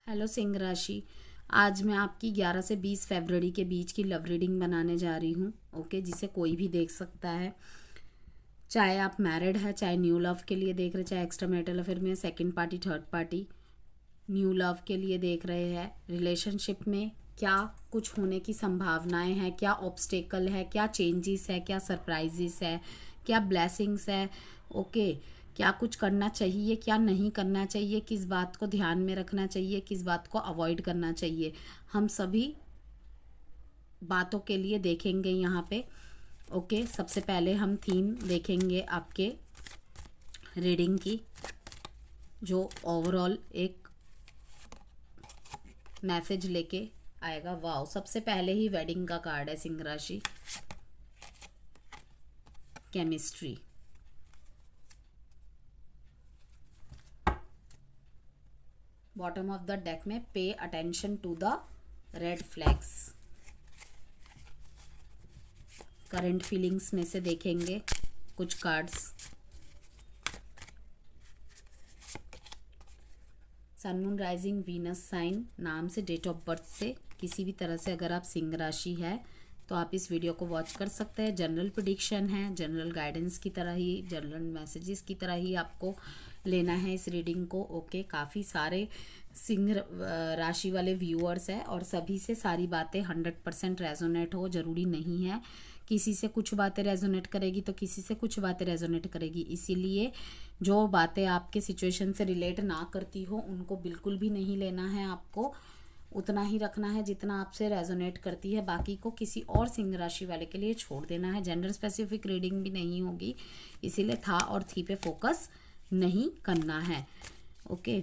Hello Singh राशि। आज मैं आपकी 11 से 20 फरवरी के बीच की लव रीडिंग बनाने जा रही हूँ। ओके, जिसे कोई भी देख सकता है, चाहे आप मैरिड है, चाहे न्यू लव के लिए देख रहे, चाहे एक्स्ट्रा मैरिटल अफेयर में second party third party new love के लिए देख रहे हैं। रिलेशनशिप में क्या कुछ होने की संभावनाएं हैं, क्या ऑब्स्टेकल है, क्या चेंजेस है, क्या सरप्राइजेस है, क्या ब्लेसिंग्स है। ओके, क्या कुछ करना चाहिए, क्या नहीं करना चाहिए, किस बात को ध्यान में रखना चाहिए, किस बात को अवॉइड करना चाहिए, हम सभी बातों के लिए देखेंगे यहाँ पे। ओके, सबसे पहले हम थीम देखेंगे आपके रीडिंग की, जो ओवरऑल एक मैसेज लेके आएगा। वाओ, सबसे पहले ही वेडिंग का कार्ड है सिंह राशि। Chemistry, bottom of the deck में pay attention to the red flags. Current feelings में से देखेंगे कुछ cards. Sun moon rising Venus sign नाम से, डेट ऑफ बर्थ से, किसी भी तरह से अगर आप सिंह राशि है तो आप इस वीडियो को वॉच कर सकते हैं। जनरल प्रेडिक्शन है, जनरल गाइडेंस की तरह ही, जनरल मैसेजेस की तरह ही आपको लेना है इस रीडिंग को। ओके, काफ़ी सारे सिंह राशि वाले व्यूअर्स हैं और सभी से सारी बातें 100% रेजोनेट हो जरूरी नहीं है। किसी से कुछ बातें रेजोनेट करेगी तो किसी से कुछ बातें रेजोनेट करेगी, इसीलिए जो बातें आपके सिचुएशन से रिलेट ना करती हो उनको बिल्कुल भी नहीं लेना है। आपको उतना ही रखना है जितना आपसे रेजोनेट करती है, बाकी को किसी और सिंह राशि वाले के लिए छोड़ देना है। जेंडर स्पेसिफिक रीडिंग भी नहीं होगी, इसीलिए था और थी पे फोकस नहीं करना है। ओके,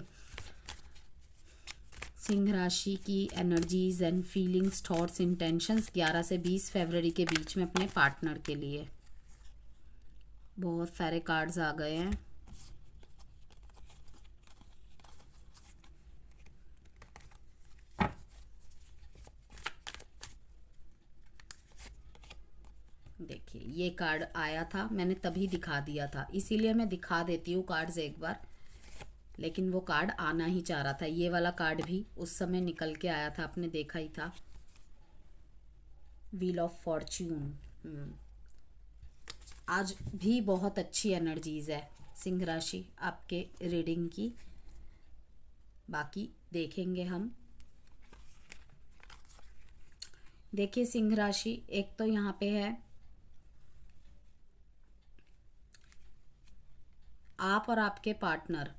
सिंह राशि की energies and feelings, thoughts, intentions 11 से 20 फरवरी के बीच में अपने पार्टनर के लिए। बहुत सारे कार्ड्स आ गए हैं। देखिए, ये कार्ड आया था, मैंने तभी दिखा दिया था, इसीलिए मैं दिखा देती हूँ कार्ड्स एक बार, लेकिन वो कार्ड आना ही चाह रहा था। ये वाला कार्ड भी उस समय निकल के आया था, आपने देखा ही था, व्हील ऑफ फॉर्च्यून। आज भी बहुत अच्छी एनर्जीज है सिंह राशि आपके रीडिंग की, बाकी देखेंगे हम। देखिए सिंह राशि, एक तो यहाँ पे है आप और आपके पार्टनर।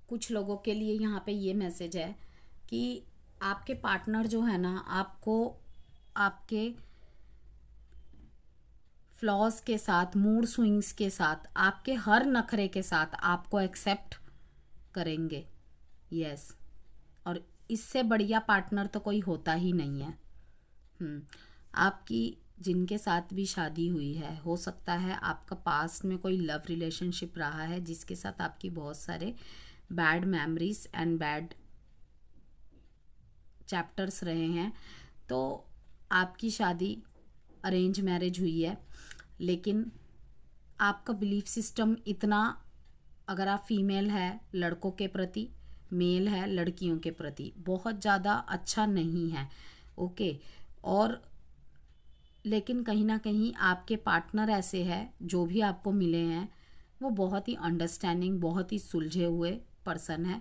कुछ लोगों के लिए यहाँ पे ये मैसेज है कि आपके पार्टनर जो है ना, आपको आपके फ्लॉज के साथ, मूड स्विंग्स के साथ, आपके हर नखरे के साथ आपको एक्सेप्ट करेंगे। यस, और इससे बढ़िया पार्टनर तो कोई होता ही नहीं है। आपकी जिनके साथ भी शादी हुई है, हो सकता है आपका पास्ट में कोई लव रिलेशनशिप रहा है जिसके साथ आपकी बहुत सारे bad memories and bad chapters रहे हैं। तो आपकी शादी अरेंज मैरिज हुई है, लेकिन आपका बिलीफ सिस्टम इतना, अगर आप फीमेल है लड़कों के प्रति, मेल है लड़कियों के प्रति, बहुत ज़्यादा अच्छा नहीं है। ओके, और लेकिन कहीं ना कहीं आपके पार्टनर ऐसे हैं, जो भी आपको मिले हैं वो बहुत ही अंडरस्टैंडिंग, बहुत ही सुलझे हुए पर्सन है।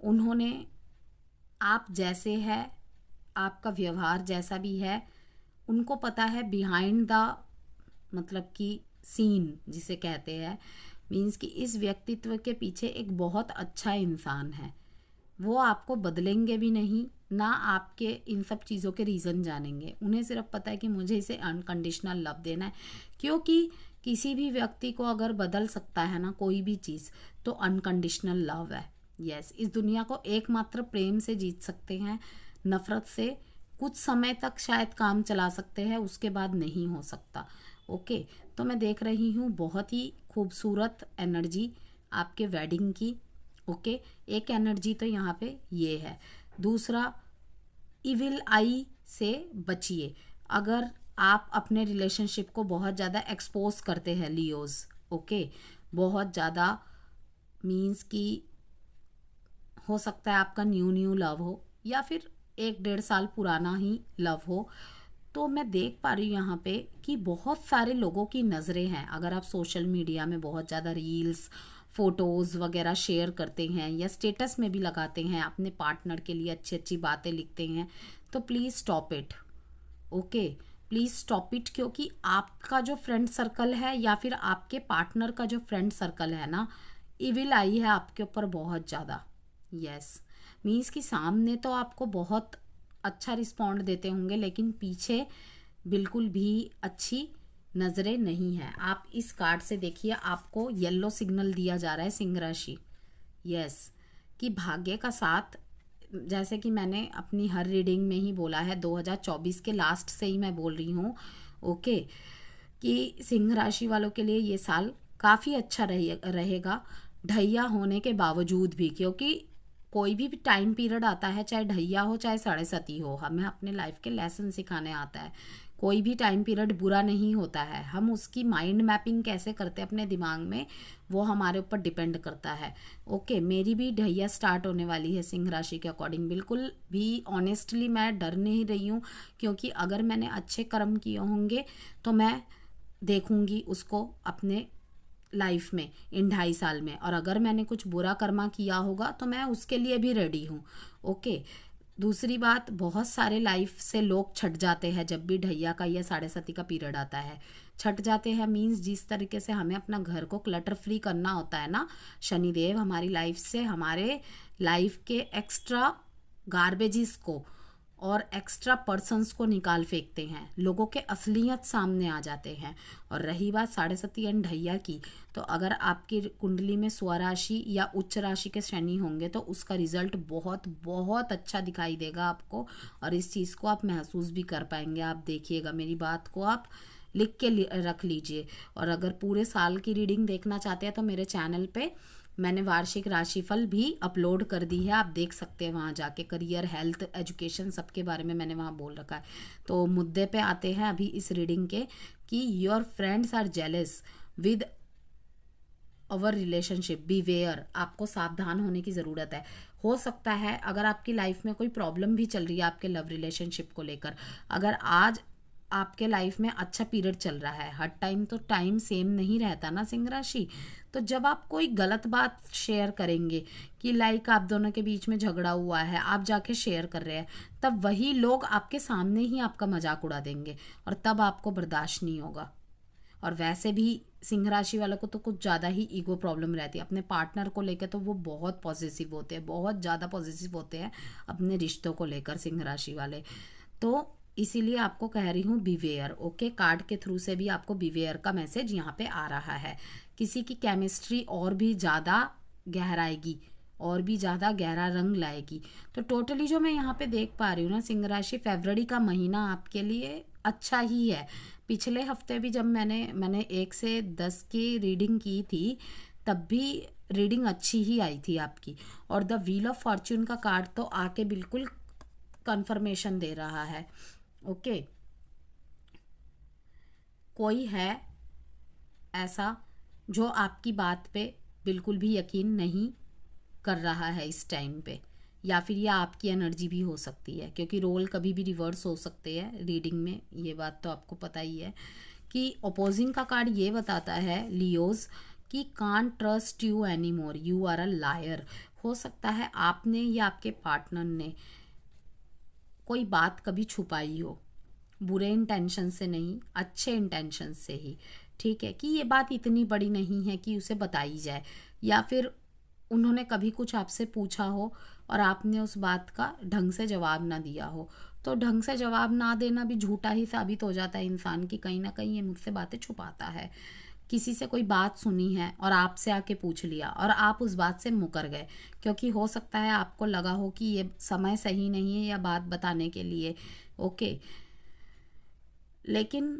उन्होंने आप जैसे है, आपका व्यवहार जैसा भी है, उनको पता है बिहाइंड द, मतलब कि सीन जिसे कहते हैं, मीन्स कि इस व्यक्तित्व के पीछे एक बहुत अच्छा इंसान है। वो आपको बदलेंगे भी नहीं, ना आपके इन सब चीज़ों के रीज़न जानेंगे। उन्हें सिर्फ पता है कि मुझे इसे अनकंडीशनल लव देना है, क्योंकि किसी भी व्यक्ति को अगर बदल सकता है ना कोई भी चीज़, तो अनकंडीशनल लव है। यस, इस दुनिया को एकमात्र प्रेम से जीत सकते हैं, नफ़रत से कुछ समय तक शायद काम चला सकते हैं, उसके बाद नहीं हो सकता। ओके, तो मैं देख रही हूँ बहुत ही खूबसूरत एनर्जी आपके वेडिंग की। ओके, एक एनर्जी तो यहाँ पे ये है। दूसरा, इविल आई से बचिए। अगर आप अपने रिलेशनशिप को बहुत ज़्यादा एक्सपोज करते हैं लियोज, ओके, बहुत ज़्यादा मीन्स कि हो सकता है आपका न्यू लव हो या फिर 1-1.5 साल पुराना ही लव हो। तो मैं देख पा रही हूँ यहाँ पे कि बहुत सारे लोगों की नज़रें हैं। अगर आप सोशल मीडिया में बहुत ज़्यादा रील्स फोटोज़ वगैरह शेयर करते हैं या स्टेटस में भी लगाते हैं, अपने पार्टनर के लिए अच्छी अच्छी बातें लिखते हैं, तो please stop it. Okay, please stop it, क्योंकि आपका जो फ्रेंड सर्कल है या फिर आपके पार्टनर का जो फ्रेंड सर्कल है ना, इविल आई है आपके ऊपर बहुत ज़्यादा। यस, मीन्स कि सामने तो आपको बहुत अच्छा रिस्पॉन्ड देते होंगे लेकिन पीछे बिल्कुल भी अच्छी नज़रें नहीं है। आप इस कार्ड से देखिए, आपको येलो सिग्नल दिया जा रहा है सिंह राशि। यस, कि भाग्य का साथ, जैसे कि मैंने अपनी हर रीडिंग में ही बोला है, 2024 के लास्ट से ही मैं बोल रही हूँ। ओके, कि सिंह राशि वालों के लिए ये साल काफ़ी अच्छा रहेगा ढैया होने के बावजूद भी, क्योंकि कोई भी टाइम पीरियड आता है, चाहे ढैया हो चाहे साढ़े सती हो, हमें अपने लाइफ के लेसन सिखाने आता है। कोई भी टाइम पीरियड बुरा नहीं होता है, हम उसकी माइंड मैपिंग कैसे करते हैं अपने दिमाग में, वो हमारे ऊपर डिपेंड करता है। ओके, मेरी भी ढैया स्टार्ट होने वाली है सिंह राशि के अकॉर्डिंग। बिल्कुल भी ऑनेस्टली मैं डर नहीं रही हूँ, क्योंकि अगर मैंने अच्छे कर्म किए होंगे तो मैं देखूंगी उसको अपने लाइफ में इन 2.5 साल में, और अगर मैंने कुछ बुरा कर्मा किया होगा तो मैं उसके लिए भी रेडी हूँ। ओके, दूसरी बात, बहुत सारे लाइफ से लोग छट जाते हैं जब भी ढैया का या साढ़े सती का पीरियड आता है। छट जाते हैं मीन्स जिस तरीके से हमें अपना घर को क्लटर फ्री करना होता है ना, शनिदेव हमारी लाइफ से हमारे लाइफ के एक्स्ट्रा गार्बेजेस को और एक्स्ट्रा पर्सन्स को निकाल फेंकते हैं, लोगों के असलियत सामने आ जाते हैं। और रही बात साढ़े सती एंड ढैया की, तो अगर आपकी कुंडली में स्वराशि या उच्च राशि के शनि होंगे तो उसका रिजल्ट बहुत बहुत अच्छा दिखाई देगा आपको, और इस चीज़ को आप महसूस भी कर पाएंगे। आप देखिएगा, मेरी बात को आप लिख के रख लीजिए। और अगर पूरे साल की रीडिंग देखना चाहते हैं तो मेरे चैनल पे मैंने वार्षिक राशिफल भी अपलोड कर दी है, आप देख सकते हैं वहाँ जाके। करियर, हेल्थ, एजुकेशन सबके बारे में मैंने वहाँ बोल रखा है। तो मुद्दे पे आते हैं अभी इस रीडिंग के, कि your friends are jealous with our relationship, beware, आपको सावधान होने की ज़रूरत है। हो सकता है अगर आपकी लाइफ में कोई प्रॉब्लम भी चल रही है आपके लव रिलेशनशिप को लेकर, अगर आज आपके लाइफ में अच्छा पीरियड चल रहा है, हर टाइम तो टाइम सेम नहीं रहता ना सिंह राशि, तो जब आप कोई गलत बात शेयर करेंगे कि लाइक आप दोनों के बीच में झगड़ा हुआ है, आप जाके शेयर कर रहे हैं, तब वही लोग आपके सामने ही आपका मजाक उड़ा देंगे और तब आपको बर्दाश्त नहीं होगा। और वैसे भी सिंह राशि वालों को तो कुछ ज़्यादा ही ईगो प्रॉब्लम रहती है अपने पार्टनर को लेकर, तो वो बहुत पॉजिटिव होते हैं, बहुत ज़्यादा पॉजिटिव होते हैं अपने रिश्तों को लेकर सिंह राशि वाले। तो इसीलिए आपको कह रही हूँ बीवेयर। ओके, कार्ड के थ्रू से भी आपको बीवेयर का मैसेज यहाँ पे आ रहा है। किसी की केमिस्ट्री और भी ज़्यादा गहराएगी, और भी ज़्यादा गहरा रंग लाएगी। तो टोटली जो मैं यहाँ पे देख पा रही हूँ ना सिंह राशि, फरवरी का महीना आपके लिए अच्छा ही है। पिछले हफ्ते भी जब मैंने 1 से 10 की रीडिंग की थी, तब भी रीडिंग अच्छी ही आई थी आपकी। और द व्हील ऑफ फॉर्च्यून का कार्ड तो आके बिल्कुल कंफर्मेशन दे रहा है। ओके, कोई है ऐसा जो आपकी बात पे बिल्कुल भी यकीन नहीं कर रहा है इस टाइम पे, या फिर ये आपकी एनर्जी भी हो सकती है, क्योंकि रोल कभी भी रिवर्स हो सकते हैं रीडिंग में, ये बात तो आपको पता ही है। कि अपोजिंग का कार्ड ये बताता है लियोज कि can't trust you any more, you are a liar. हो सकता है आपने या आपके पार्टनर ने कोई बात कभी छुपाई हो, बुरे इंटेंशन से नहीं, अच्छे इंटेंशन से ही, ठीक है, कि ये बात इतनी बड़ी नहीं है कि उसे बताई जाए, या फिर उन्होंने कभी कुछ आपसे पूछा हो और आपने उस बात का ढंग से जवाब ना दिया हो। तो ढंग से जवाब ना देना भी झूठा ही साबित हो जाता है इंसान की, कहीं ना कहीं ये मुझसे बातें छुपाता है। किसी से कोई बात सुनी है और आपसे आके पूछ लिया और आप उस बात से मुकर गए, क्योंकि हो सकता है आपको लगा हो कि ये समय सही नहीं है या बात बताने के लिए। ओके, लेकिन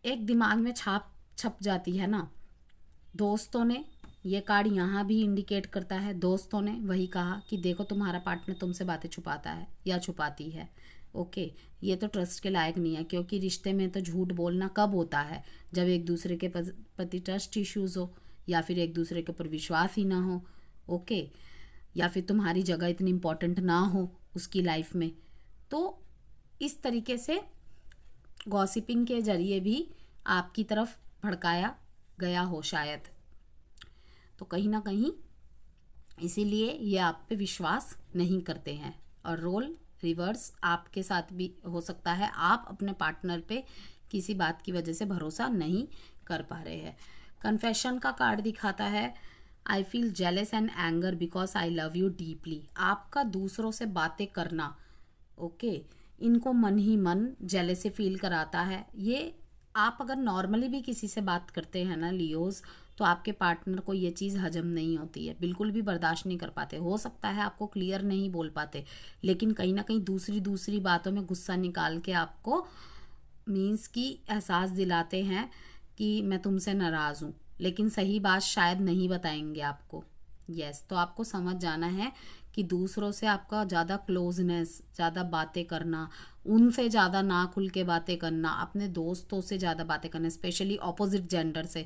एक दिमाग में छाप छप जाती है ना। दोस्तों ने, ये कार्ड यहाँ भी इंडिकेट करता है, दोस्तों ने वही कहा कि देखो तुम्हारा पार्टनर तुमसे बातें छुपाता है या छुपाती है। ओके, ये तो ट्रस्ट के लायक नहीं है, क्योंकि रिश्ते में तो झूठ बोलना कब होता है, जब एक दूसरे के प्रति ट्रस्ट इश्यूज हो या फिर एक दूसरे के ऊपर विश्वास ही ना हो। ओके, या फिर तुम्हारी जगह इतनी इम्पोर्टेंट ना हो उसकी लाइफ में। तो इस तरीके से गॉसिपिंग के जरिए भी आपकी तरफ भड़काया गया हो शायद। तो कहीं ना कहीं इसीलिए ये आप पे विश्वास नहीं करते हैं। और रोल रिवर्स आपके साथ भी हो सकता है, आप अपने पार्टनर पे किसी बात की वजह से भरोसा नहीं कर पा रहे हैं। कन्फेशन का कार्ड दिखाता है I feel jealous and anger because I love you deeply. आपका दूसरों से बातें करना, ओके, इनको मन ही मन जेलसी फील कराता है। ये आप अगर नॉर्मली भी किसी से बात करते हैं ना लियोज, तो आपके पार्टनर को ये चीज़ हजम नहीं होती है, बिल्कुल भी बर्दाश्त नहीं कर पाते। हो सकता है आपको क्लियर नहीं बोल पाते, लेकिन कहीं ना कहीं दूसरी बातों में गुस्सा निकाल के आपको मीन्स की एहसास दिलाते हैं कि मैं तुमसे नाराज़ हूँ, लेकिन सही बात शायद नहीं बताएंगे आपको। यस, तो आपको समझ जाना है कि दूसरों से आपका ज़्यादा क्लोजनेस, ज़्यादा बातें करना, उनसे ज़्यादा ना खुल के बातें करना, अपने दोस्तों से ज़्यादा बातें करना, स्पेशली ऑपोजिट जेंडर से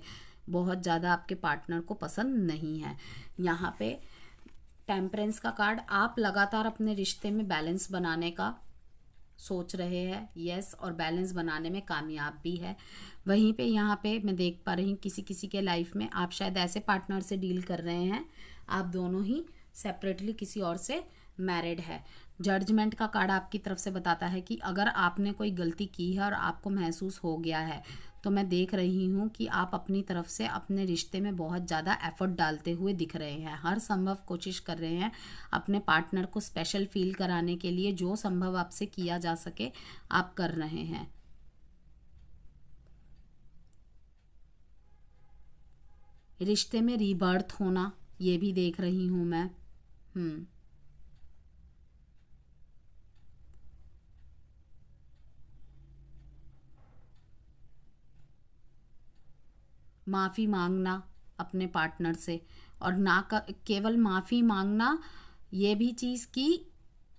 बहुत ज़्यादा आपके पार्टनर को पसंद नहीं है। यहाँ पे टेम्परेंस का कार्ड, आप लगातार अपने रिश्ते में बैलेंस बनाने का सोच रहे हैं, यस, और बैलेंस बनाने में कामयाब भी है। वहीं पे यहाँ पे मैं देख पा रही हूँ किसी किसी के लाइफ में आप शायद ऐसे पार्टनर से डील कर रहे हैं, आप दोनों ही सेपरेटली किसी और से मैरिड है। जजमेंट का कार्ड आपकी तरफ से बताता है कि अगर आपने कोई गलती की है और आपको महसूस हो गया है, तो मैं देख रही हूँ कि आप अपनी तरफ से अपने रिश्ते में बहुत ज़्यादा एफर्ट डालते हुए दिख रहे हैं, हर संभव कोशिश कर रहे हैं अपने पार्टनर को स्पेशल फील कराने के लिए। जो संभव आपसे किया जा सके आप कर रहे हैं। रिश्ते में रीबर्थ होना ये भी देख रही हूँ मैं। माफ़ी मांगना अपने पार्टनर से, और ना केवल माफ़ी मांगना, ये भी चीज़ की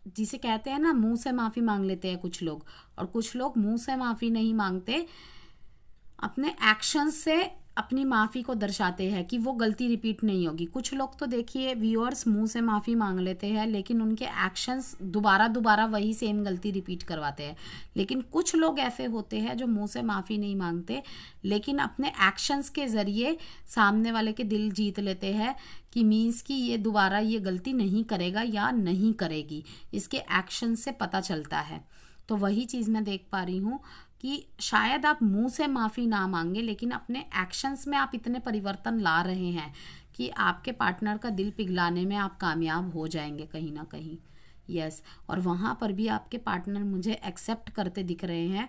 जिसे कहते हैं ना मुंह से माफ़ी मांग लेते हैं कुछ लोग, और कुछ लोग मुंह से माफ़ी नहीं मांगते, अपने एक्शंस से अपनी माफ़ी को दर्शाते हैं कि वो गलती रिपीट नहीं होगी। कुछ लोग तो देखिए व्यूअर्स मुंह से माफ़ी मांग लेते हैं, लेकिन उनके एक्शंस दोबारा वही सेम गलती रिपीट करवाते हैं। लेकिन कुछ लोग ऐसे होते हैं जो मुंह से माफ़ी नहीं मांगते, लेकिन अपने एक्शंस के ज़रिए सामने वाले के दिल जीत लेते हैं कि मीन्स कि ये दोबारा ये गलती नहीं करेगा या नहीं करेगी, इसके एक्शन से पता चलता है। तो वही चीज़ मैं देख पा रही हूँ कि शायद आप मुंह से माफ़ी ना मांगे, लेकिन अपने एक्शंस में आप इतने परिवर्तन ला रहे हैं कि आपके पार्टनर का दिल पिघलाने में आप कामयाब हो जाएंगे कहीं ना कहीं। यस, और वहाँ पर भी आपके पार्टनर मुझे एक्सेप्ट करते दिख रहे हैं,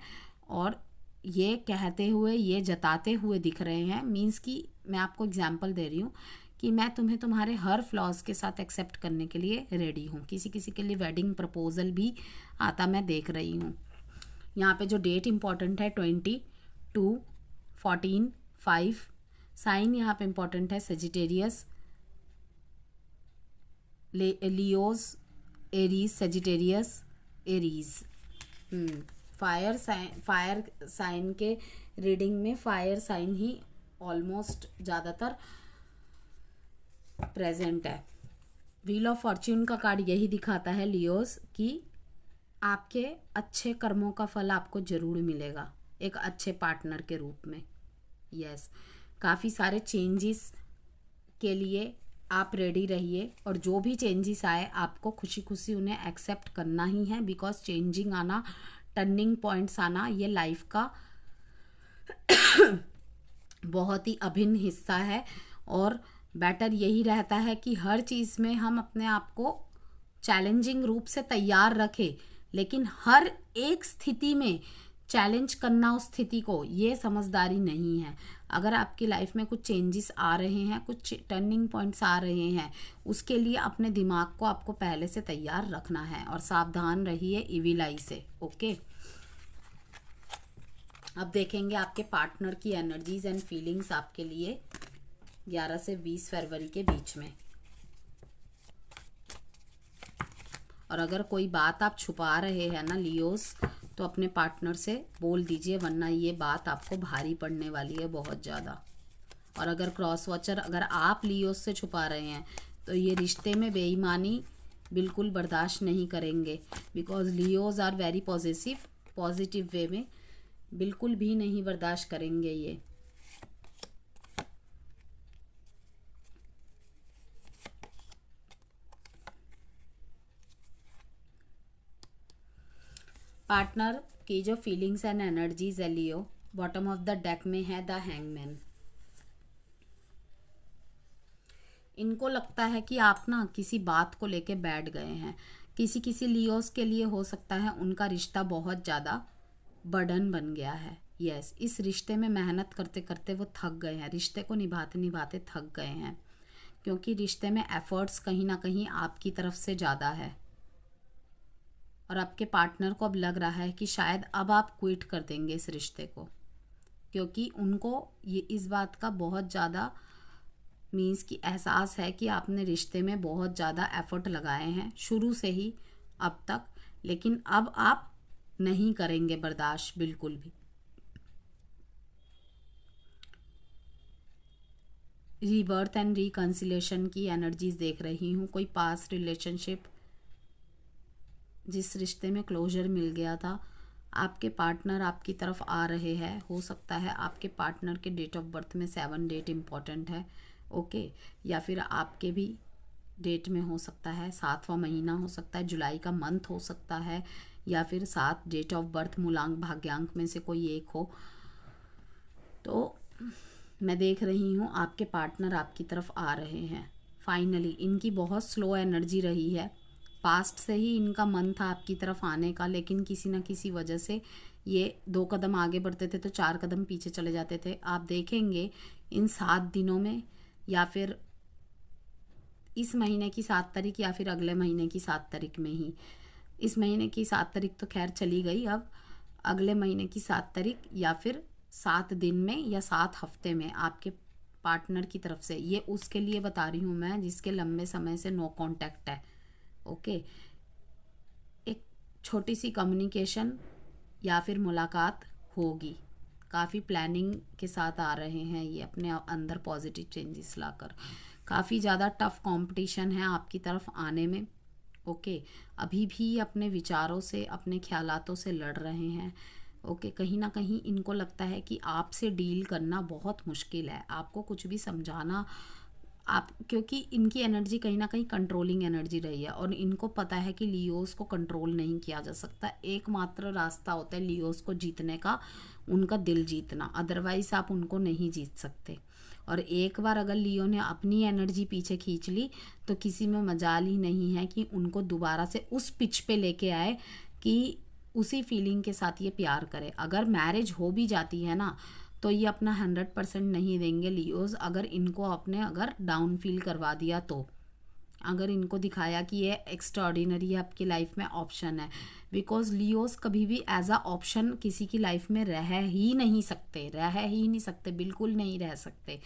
और ये कहते हुए, ये जताते हुए दिख रहे हैं, मीन्स कि मैं आपको एग्जाम्पल दे रही हूँ कि मैं तुम्हें तुम्हारे हर फ्लॉज के साथ एक्सेप्ट करने के लिए रेडी हूँ। किसी किसी के लिए वेडिंग प्रपोजल भी आता मैं देख रही हूँ। यहाँ पे जो डेट इम्पॉर्टेंट है 22, 14, 5। साइन यहाँ पे इम्पॉर्टेंट है Sagittarius, Leos, Aries, Sagittarius, Aries. Fire sign के रीडिंग में फायर साइन ही ऑलमोस्ट ज़्यादातर प्रेजेंट है। व्हील ऑफ फॉर्च्यून का कार्ड यही दिखाता है लियोस कि आपके अच्छे कर्मों का फल आपको ज़रूर मिलेगा एक अच्छे पार्टनर के रूप में। यस, काफ़ी सारे चेंजेस के लिए आप रेडी रहिए, और जो भी चेंजेस आए आपको खुशी खुशी उन्हें एक्सेप्ट करना ही है, बिकॉज चेंजिंग आना, टर्निंग पॉइंट्स आना, ये लाइफ का बहुत ही अभिन्न हिस्सा है। और बेटर यही रहता है कि हर चीज़ में हम अपने आप को चैलेंजिंग रूप से तैयार रखें, लेकिन हर एक स्थिति में चैलेंज करना उस स्थिति को, ये समझदारी नहीं है। अगर आपकी लाइफ में कुछ चेंजेस आ रहे हैं, कुछ टर्निंग पॉइंट्स आ रहे हैं, उसके लिए अपने दिमाग को आपको पहले से तैयार रखना है, और सावधान रहिए इविल आई से। ओके, अब देखेंगे आपके पार्टनर की एनर्जीज एंड फीलिंग्स आपके लिए 11 से 20 फरवरी के बीच में। और अगर कोई बात आप छुपा रहे हैं ना लियोस, तो अपने पार्टनर से बोल दीजिए, वरना ये बात आपको भारी पड़ने वाली है बहुत ज़्यादा। और अगर क्रॉस वॉचर, अगर आप लियोस से छुपा रहे हैं तो ये रिश्ते में बेईमानी बिल्कुल बर्दाश्त नहीं करेंगे, because Leos are very positive, positive way में बिल्कुल भी नहीं बर्दाश्त करेंगे ये। पार्टनर की जो फीलिंग्स एंड एनर्जीज है लियो, बॉटम ऑफ द डेक में है द हैंगमैन। इनको लगता है कि आप ना किसी बात को लेके बैठ गए हैं। किसी लियोस के लिए हो सकता है उनका रिश्ता बहुत ज़्यादा बर्डन बन गया है। यस, इस रिश्ते में मेहनत करते करते वो थक गए हैं, रिश्ते को निभाते निभाते थक गए हैं, क्योंकि रिश्ते में एफर्ट्स कहीं ना कहीं आपकी तरफ से ज़्यादा है। और आपके पार्टनर को अब लग रहा है कि शायद अब आप क्विट कर देंगे इस रिश्ते को, क्योंकि उनको ये इस बात का बहुत ज़्यादा मीन्स कि एहसास है कि आपने रिश्ते में बहुत ज़्यादा एफर्ट लगाए हैं शुरू से ही अब तक, लेकिन अब आप नहीं करेंगे बर्दाश्त बिल्कुल भी। रीबर्थ एंड रिकंसिलेशन की एनर्जीज देख रही हूँ। कोई पास्ट रिलेशनशिप जिस रिश्ते में क्लोजर मिल गया था, आपके पार्टनर आपकी तरफ आ रहे हैं। हो सकता है आपके पार्टनर के डेट ऑफ बर्थ में 7 डेट इम्पॉर्टेंट है, ओके, या फिर आपके भी डेट में हो सकता है 7वां महीना हो सकता है, जुलाई का मंथ हो सकता है, या फिर 7 डेट ऑफ बर्थ मूलांक भाग्यांक में से कोई एक हो। तो मैं देख रही हूँ आपके पार्टनर आपकी तरफ आ रहे हैं फाइनली। इनकी बहुत स्लो एनर्जी रही है, पास्ट से ही इनका मन था आपकी तरफ आने का, लेकिन किसी न किसी वजह से ये 2 कदम आगे बढ़ते थे तो 4 कदम पीछे चले जाते थे। आप देखेंगे इन 7 दिनों में, या फिर इस महीने की 7 तारीख या फिर अगले महीने की 7 तारीख में ही, इस महीने की 7 तारीख तो खैर चली गई, अब अगले महीने की 7 तारीख या फिर 7 दिन में या 7 हफ्ते में आपके पार्टनर की तरफ से, ये उसके लिए बता रही हूँ मैं जिसके लंबे समय से नो कांटेक्ट है, ओके, एक छोटी सी कम्युनिकेशन या फिर मुलाकात होगी। काफ़ी प्लानिंग के साथ आ रहे हैं ये अपने अंदर पॉजिटिव चेंजेस लाकर। काफ़ी ज़्यादा टफ कंपटीशन है आपकी तरफ आने में, ओके, अभी भी अपने विचारों से अपने ख्यालातों से लड़ रहे हैं, ओके। कहीं ना कहीं इनको लगता है कि आपसे डील करना बहुत मुश्किल है, आपको कुछ भी समझाना आप, क्योंकि इनकी एनर्जी कहीं ना कहीं कंट्रोलिंग एनर्जी रही है और इनको पता है कि लियोस को कंट्रोल नहीं किया जा सकता। एकमात्र रास्ता होता है लियोस को जीतने का, उनका दिल जीतना, अदरवाइज आप उनको नहीं जीत सकते। और एक बार अगर लियो ने अपनी एनर्जी पीछे खींच ली तो किसी में मजाल ही नहीं है कि उनको दोबारा से उस पिच पे लेके आए कि उसी फीलिंग के साथ ये प्यार करे। अगर मैरिज हो भी जाती है ना तो ये अपना 100% नहीं देंगे लियोज। अगर इनको अपने अगर डाउन फील करवा दिया तो, अगर इनको दिखाया कि ये एक्स्ट्राऑर्डिनरी है आपकी लाइफ में ऑप्शन है, बिकॉज लियोज कभी भी एज अ ऑप्शन किसी की लाइफ में रह ही नहीं सकते, रह ही नहीं सकते, बिल्कुल नहीं रह सकते।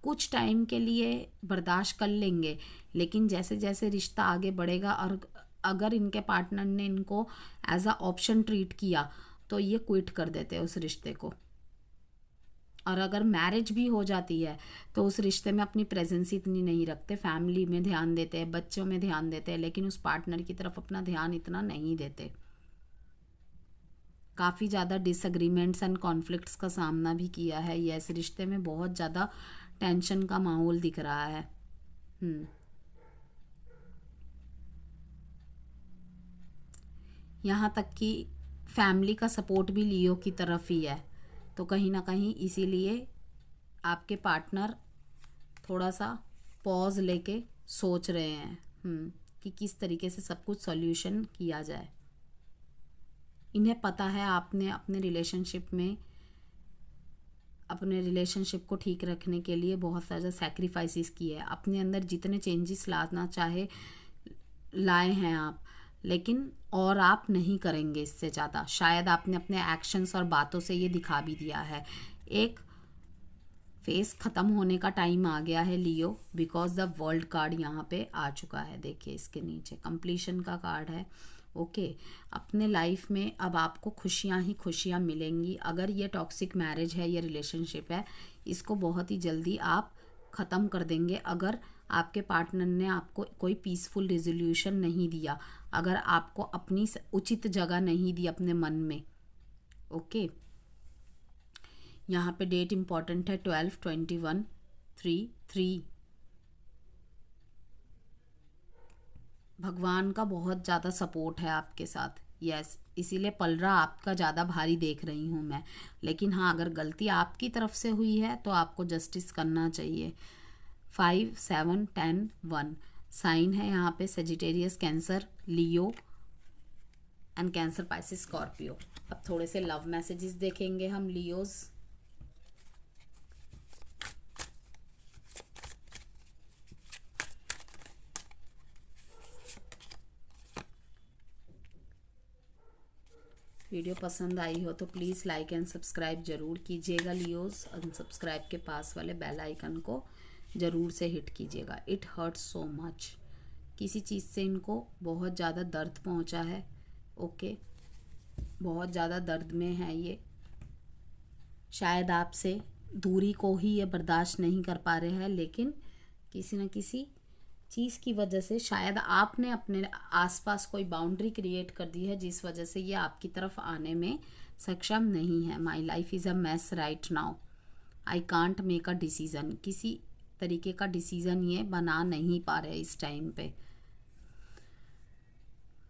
कुछ टाइम के लिए बर्दाश्त कर लेंगे, लेकिन जैसे जैसे रिश्ता आगे बढ़ेगा और अगर इनके पार्टनर ने इनको एज अ ऑप्शन ट्रीट किया तो ये क्विट कर देते हैं उस रिश्ते को। और अगर मैरिज भी हो जाती है तो उस रिश्ते में अपनी प्रेजेंस इतनी नहीं रखते, फैमिली में ध्यान देते हैं, बच्चों में ध्यान देते हैं, लेकिन उस पार्टनर की तरफ अपना ध्यान इतना नहीं देते। काफ़ी ज़्यादा डिसएग्रीमेंट्स एंड कॉन्फ्लिक्ट्स का सामना भी किया है ये, इस रिश्ते में बहुत ज़्यादा टेंशन का माहौल दिख रहा है। यहाँ तक कि फैमिली का सपोर्ट भी लियो की तरफ ही है, तो कहीं ना कहीं इसीलिए आपके पार्टनर थोड़ा सा पॉज लेके सोच रहे हैं कि किस तरीके से सब कुछ सॉल्यूशन किया जाए। इन्हें पता है आपने अपने रिलेशनशिप को ठीक रखने के लिए बहुत सारे सैक्रिफाइसेस किए हैं, अपने अंदर जितने चेंजेस लाना चाहे लाए हैं आप, लेकिन और आप नहीं करेंगे इससे ज़्यादा। शायद आपने अपने एक्शंस और बातों से ये दिखा भी दिया है। एक फेस ख़त्म होने का टाइम आ गया है लियो, बिकॉज द वर्ल्ड कार्ड यहाँ पे आ चुका है। देखिए इसके नीचे कंप्लीशन का कार्ड है, ओके। अपने लाइफ में अब आपको खुशियाँ ही खुशियाँ मिलेंगी। अगर ये टॉक्सिक मैरिज है, ये रिलेशनशिप है, इसको बहुत ही जल्दी आप ख़त्म कर देंगे अगर आपके पार्टनर ने आपको कोई पीसफुल रिजोल्यूशन नहीं दिया, अगर आपको अपनी उचित जगह नहीं दी अपने मन में। ओके, यहाँ पे डेट इम्पॉर्टेंट है 12/21/3 भगवान का बहुत ज़्यादा सपोर्ट है आपके साथ। यस, इसीलिए पलड़ा आपका ज़्यादा भारी देख रही हूँ मैं। लेकिन हाँ, अगर गलती आपकी तरफ से हुई है तो आपको जस्टिस करना चाहिए। 5, 7, 10, 1 साइन है यहाँ पे Sagittarius, cancer, Leo and cancer, Pisces, Scorpio. अब थोड़े से लव मैसेजेस देखेंगे हम लियोज। वीडियो पसंद आई हो तो प्लीज़ लाइक एंड सब्सक्राइब ज़रूर कीजिएगा लियोज। अनसब्सक्राइब के पास वाले बेल आइकन को ज़रूर से हिट कीजिएगा। इट हर्ट्स सो मच, किसी चीज़ से इनको बहुत ज़्यादा दर्द पहुंचा है। ओके, बहुत ज़्यादा दर्द में है ये, शायद आपसे दूरी को ही ये बर्दाश्त नहीं कर पा रहे हैं, लेकिन किसी न किसी चीज़ की वजह से शायद आपने अपने आसपास कोई बाउंड्री क्रिएट कर दी है, जिस वजह से ये आपकी तरफ आने में सक्षम नहीं है। My life is a mess right now, I can't make a decision, किसी तरीके का डिसीज़न ये बना नहीं पा रहे इस टाइम पे।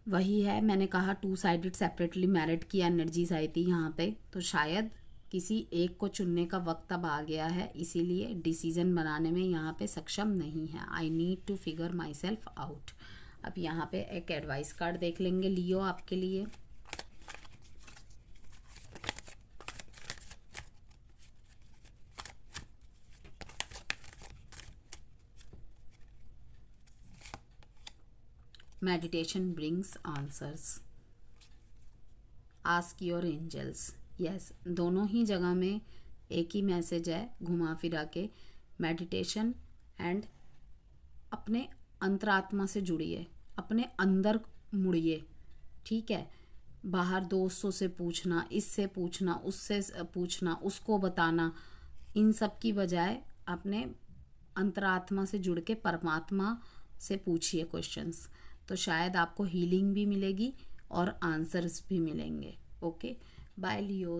वही है, मैंने कहा 2 साइडेड सेपरेटली मैरिड की एनर्जीज आई थी यहाँ पे, तो शायद किसी एक को चुनने का वक्त अब आ गया है, इसीलिए डिसीजन बनाने में यहाँ पे सक्षम नहीं है। I need to figure myself out. अब यहाँ पे एक एडवाइस कार्ड देख लेंगे लियो आपके लिए। Meditation brings answers, ask your angels. Yes, दोनों ही जगह में एक ही मैसेज है घुमा फिरा के, मेडिटेशन एंड अपने अंतरात्मा से जुड़िए, अपने अंदर मुड़िए। ठीक है, बाहर दोस्तों से पूछना, इससे पूछना, उससे पूछना, उसको बताना, इन सब की बजाय अपने अंतरात्मा से जुड़ के परमात्मा से पूछिए क्वेश्चंस, तो शायद आपको हीलिंग भी मिलेगी और आंसर्स भी मिलेंगे। ओके, बाय लियो।